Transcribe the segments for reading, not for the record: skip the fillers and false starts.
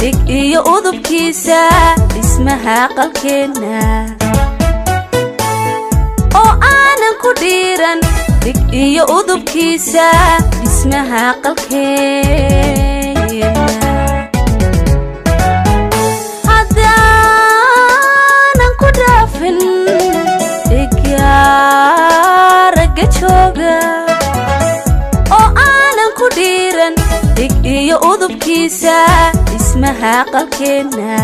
dhig iyo udubkiisa dhismaha qalkeena oo aanan ku dhiiran dhig iyo udubkiisa dhismaha qalkeena haddaanan ku dhaafin dhigyaraga jooga oo aanan ku dhiiran dhig iyo udubkiisa dhismaha qalkeena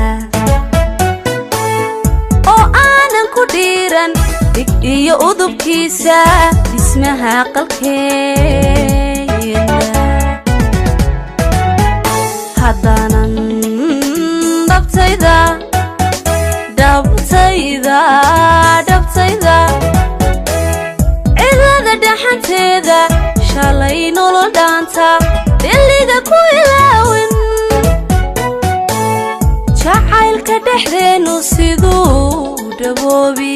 oo aanan ku dhiiran dhig iyo udubkiisa dhismaha qalkeena haddaanan dhabtayda cidlada dhaxanteeda shalay nolol dhaanta diliga ku ilaawin jacaylka dhexdeenu siduu u dhaboobi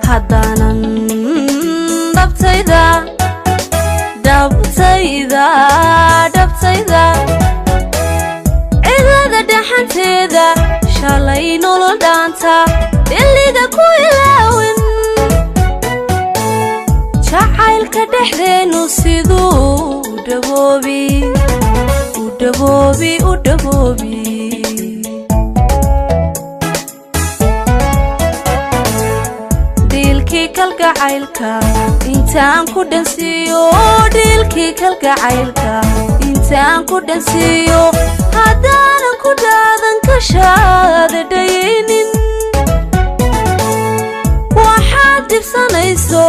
haddaanan dhabtayda cidlada dhaxanteeda shalay nolol dhaanta diliga ku ilaawin jacaylka dhexdeenu siduu u dhaboobi dilkii kalgacaylka intaan ku dhansiiyo dilkii kalgacaylka intaan ku dhansiiyo haddaanan ku dhaadan kashaada dhayaynin waxaad dibsanayso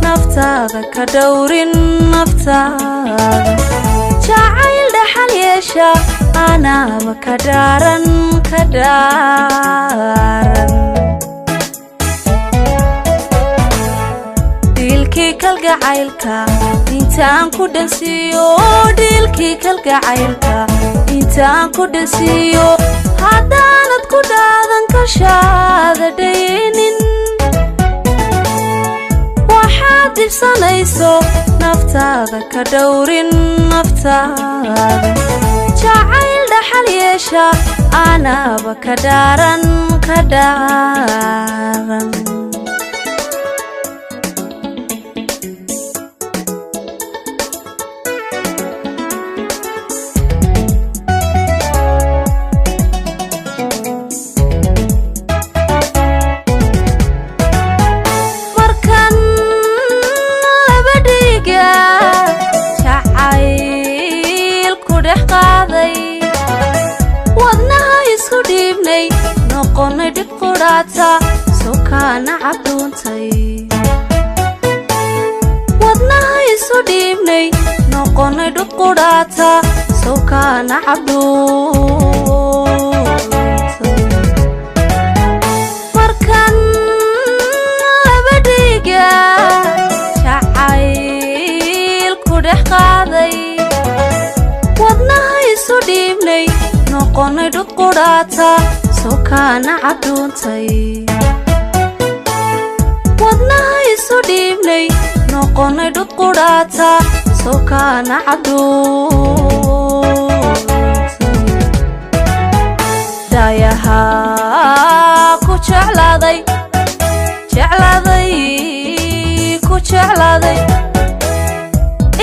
naftaada ka dhowrin naftaada jacayl dhaxal yeesha anaaba ka dhaaran dilkii kalgacaylka intaan ku dhansiiyo dilkii kalgacaylka intaan ku dhansiiyo haddaanad ku dhaadan kashaada dhayaynin waxaad dibsanayso naftaada ka dhowrin naftaada jacayl dhaxal yeesha anaaba ka dhaaran wadnaha isku dhiibnay noqonay dhib qudhaata sokaana cabduuntay wadnaha isu dhiibnay noqonay dhib qudhaata sokaana cabduuntay markan laba dhiiga jacayl ku dhex qaaday wadnaha isu dhiibnay noqonay dhib qudhaata sokaana cabduuntay wadnaha isu dhiibnay noqonay dhib qudhaata sokaana cabduuntay daayaha ku jeclaaday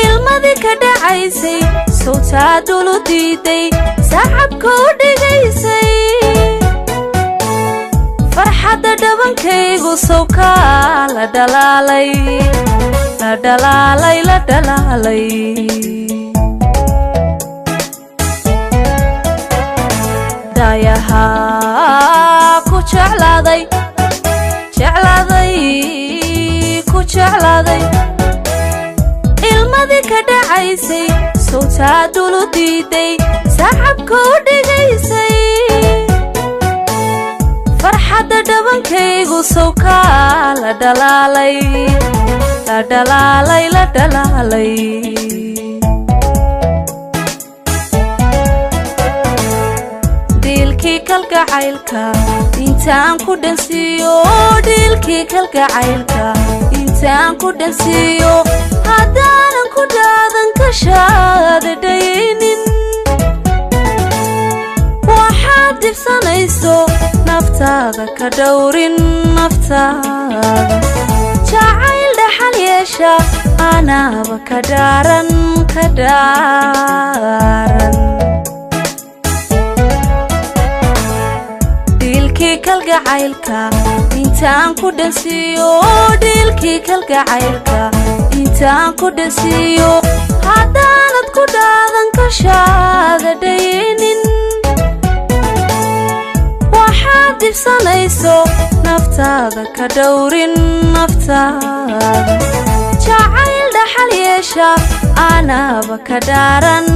ilmadii ka dhacaysay sawtaa dhulu diiday sacabka u dhigaysay farxadda dhabankaygu sawkaa la dhalaalay daayaha ku jeclaaday ilmadii ka dhacaysay sawtaa dhulu diiday sacabka u dhigaysay farxadda dhabankaygu sawkaa la dhalaalay dilkii kalgacaylka intaan ku dhansiiyo dilkii kalgacaylka intaan ku dhansiiyo haddaanan ku dhaadan ka shaadadaynin waxaad dibsanayso naftaada ka dhowrin naftaada jacayl dhaxal yeesha anaaba ka dhaaran dilkii kalgacaylka intaan ku dhansiiyo dilkii kalgacaylka intaan ku dhansiiyo haddaanad ku dhaadan ka shaadadaynin waxaad dibsanayso naftaada ka dhowrin naftaada jacayl dhaxal yeesha anaaba ka dhaaran